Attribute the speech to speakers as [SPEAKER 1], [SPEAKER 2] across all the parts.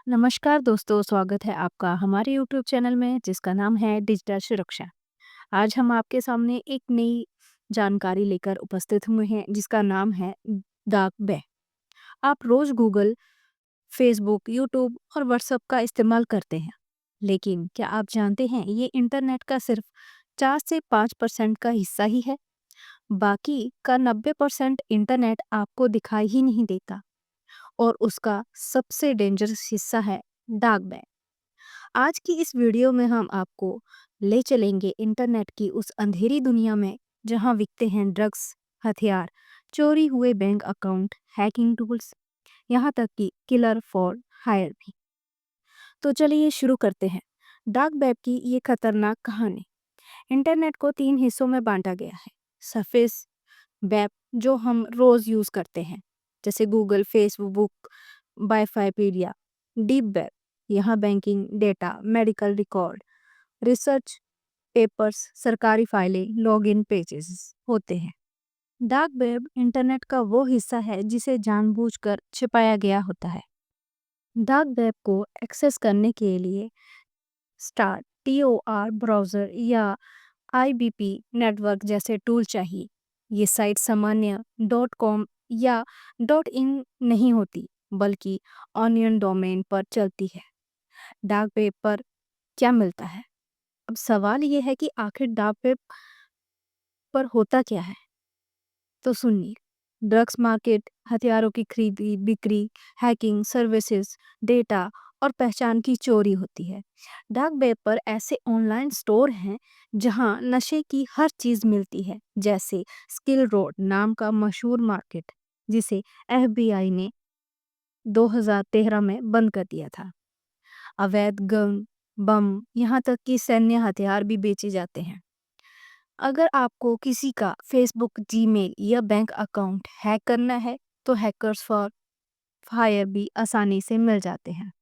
[SPEAKER 1] नमस्कार दोस्तों, स्वागत है आपका हमारे यूट्यूब चैनल में जिसका नाम है डिजिटल सुरक्षा। आज हम आपके सामने एक नई जानकारी लेकर उपस्थित हुए हैं जिसका नाम है डार्क वेब। आप रोज गूगल, फेसबुक, यूट्यूब और व्हाट्सएप का इस्तेमाल करते हैं, लेकिन क्या आप जानते हैं ये इंटरनेट का सिर्फ 4 से 5% का हिस्सा ही है। बाकी का 90% इंटरनेट आपको दिखाई ही नहीं देता और उसका सबसे डेंजरस हिस्सा है डार्क वेब। आज की इस वीडियो में हम आपको ले चलेंगे इंटरनेट की उस अंधेरी दुनिया में जहां बिकते हैं ड्रग्स, हथियार, चोरी हुए बैंक अकाउंट, हैकिंग टूल्स, यहाँ तक कि किलर फॉर हायर भी। तो चलिए शुरू करते हैं डार्क वेब की ये खतरनाक कहानी। इंटरनेट को 3 हिस्सों में बांटा गया है। सरफेस वेब, जो हम रोज यूज करते हैं, जैसे गूगल, फेसबुक, वाईफाईपीडिया। डीप वेब, यहाँ banking data, medical record, research papers, सरकारी फाइलें, लॉगिन पेजेस होते हैं। डार्क वेब इंटरनेट का वो हिस्सा है जिसे जानबूझकर छिपाया गया होता है। डार्क वेब को एक्सेस करने के लिए स्टार टीओआर ब्राउज़र या आईबीपी नेटवर्क जैसे टूल चाहिए। ये साइट सामान्य डॉट कॉम या डॉट इन नहीं होती, बल्कि ऑनियन डोमेन पर चलती है। डार्क वेब पर क्या मिलता है? अब सवाल ये है कि आखिर डार्क वेब पर होता क्या है? तो सुनिए। ड्रग्स मार्केट, हथियारों की खरीदी बिक्री, हैकिंग सर्विसेज, डेटा और पहचान की चोरी होती है। डार्क वेब पर ऐसे ऑनलाइन स्टोर हैं जहां नशे की हर चीज मिलती है, जैसे स्किल रोड नाम का मशहूर मार्केट जिसे एफबीआई ने 2013 में बंद कर दिया था। अवैध गन, बम, यहाँ तक कि सैन्य हथियार भी बेचे जाते हैं। अगर आपको किसी का फेसबुक, जीमेल या बैंक अकाउंट हैक करना है, तो हैकर्स फॉर हायर भी आसानी से मिल जाते हैं।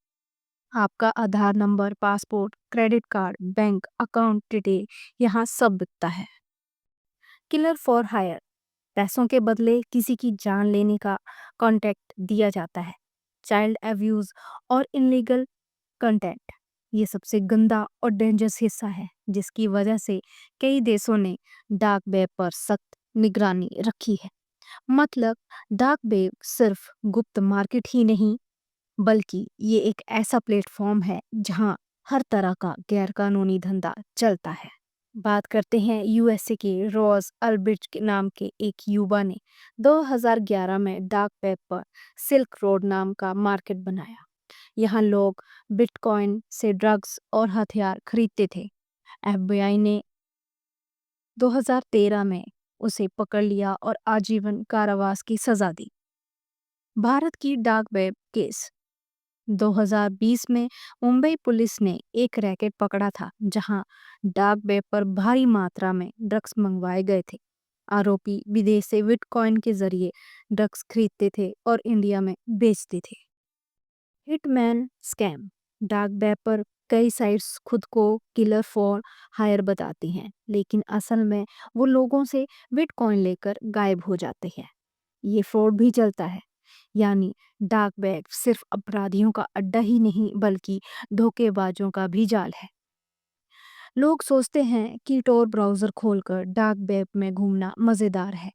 [SPEAKER 1] आपका Aadhaar number, passport, credit card, bank account detail, यहाँ सब बिकता है। किलर फॉर हायर, पैसों के बदले किसी की जान लेने का कॉन्ट्रैक्ट दिया जाता है। चाइल्ड अब्यूज और इनलीगल कंटेंट, ये सबसे गंदा और डेंजरस हिस्सा है जिसकी वजह से कई देशों ने डार्क वेब पर सख्त निगरानी रखी है। मतलब, डार्क वेब सिर्फ गुप्त मार्केट ही नहीं, बल्कि ये एक ऐसा प्लेटफॉर्म है जहां हर तरह का गैरकानूनी धंधा चलता है। बात करते हैं यूएसए के रॉस अल्ब्रिट के नाम के एक युवा ने 2011 में डार्क वेब पर सिल्क रोड नाम का मार्केट बनाया। यहाँ लोग बिटकॉइन से ड्रग्स और हथियार खरीदते थे। एफबीआई ने 2013 में उसे पकड़ लिया और आजीवन कारावास की सजा दी। भारत की डार्क वेब केस 2020 में मुंबई पुलिस ने एक रैकेट पकड़ा था जहां डार्क वेब पर भारी मात्रा में ड्रग्स मंगवाए गए थे। आरोपी विदेश से बिटकॉइन के जरिए ड्रग्स खरीदते थे और इंडिया में बेचते थे। हिटमैन स्कैम, डार्क वेब पर कई साइट्स खुद को किलर फॉर हायर बताती हैं, लेकिन असल में वो लोगों से बिटकॉइन लेकर गायब हो जाते हैं। ये फ्रॉड भी चलता है। यानी डार्क वेब सिर्फ अपराधियों का अड्डा ही नहीं, बल्कि धोखेबाजों का भी जाल है। लोग सोचते हैं कि tor ब्राउजर खोलकर डार्क वेब में घूमना मजेदार है,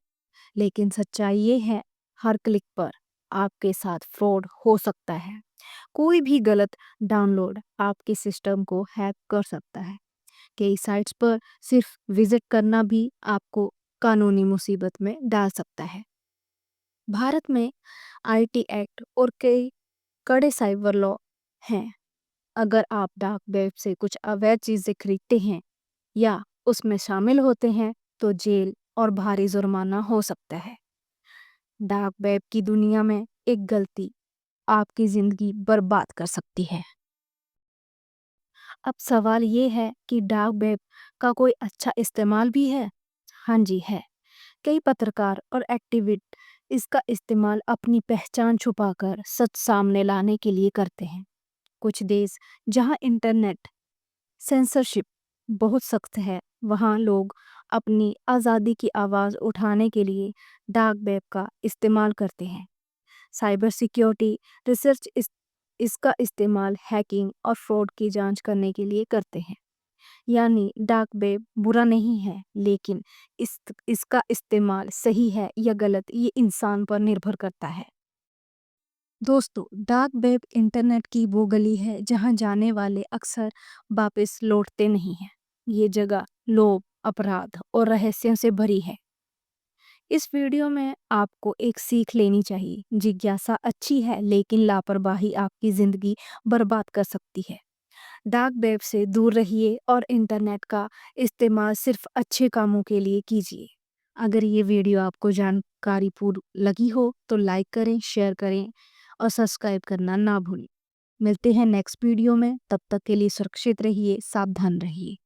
[SPEAKER 1] लेकिन सच्चाई ये है, हर क्लिक पर आपके साथ फ्रॉड हो सकता है। कोई भी गलत डाउनलोड आपके सिस्टम को हैक कर सकता है। कई साइट्स पर सिर्फ विजिट करना भी आपको कानूनी मुसीबत में डाल सकता है। भारत में आईटी एक्ट और कई कड़े साइबर लॉ हैं। अगर आप डार्क वेब से कुछ अवैध चीजें खरीदते हैं या उसमें शामिल होते हैं, तो जेल और भारी जुर्माना हो सकता है। डार्क वेब की दुनिया में एक गलती आपकी जिंदगी बर्बाद कर सकती है। अब सवाल ये है कि डार्क वेब का कोई अच्छा इस्तेमाल भी है। हाँ जी है। कई पत्रकार और एक्टिविस्ट इसका इस्तेमाल अपनी पहचान छुपाकर सच सामने लाने के लिए करते हैं। कुछ देश जहां इंटरनेट सेंसरशिप बहुत सख्त है, वहां लोग अपनी आज़ादी की आवाज़ उठाने के लिए डार्क वेब का इस्तेमाल करते हैं। साइबर सिक्योरिटी रिसर्च इसका इस्तेमाल हैकिंग और फ्रॉड की जांच करने के लिए करते हैं। यानी डार्क वेब बुरा नहीं है, लेकिन इसका इस्तेमाल सही है या गलत ये इंसान पर निर्भर करता है। दोस्तों, डार्क वेब इंटरनेट की वो गली है जहां जाने वाले अक्सर वापस लौटते नहीं हैं। ये जगह लोभ, अपराध और रहस्यों से भरी है। इस वीडियो में आपको एक सीख लेनी चाहिए। जिज्ञासा अच्छी है, लेकिन लापरवाही आपकी जिंदगी बर्बाद कर सकती है। डार्क वेब से दूर रहिए और इंटरनेट का इस्तेमाल सिर्फ अच्छे कामों के लिए कीजिए। अगर ये वीडियो आपको जानकारीपूर्ण लगी हो तो लाइक करें, शेयर करें और सब्सक्राइब करना ना भूलें। मिलते हैं नेक्स्ट वीडियो में, तब तक के लिए सुरक्षित रहिए, सावधान रहिए।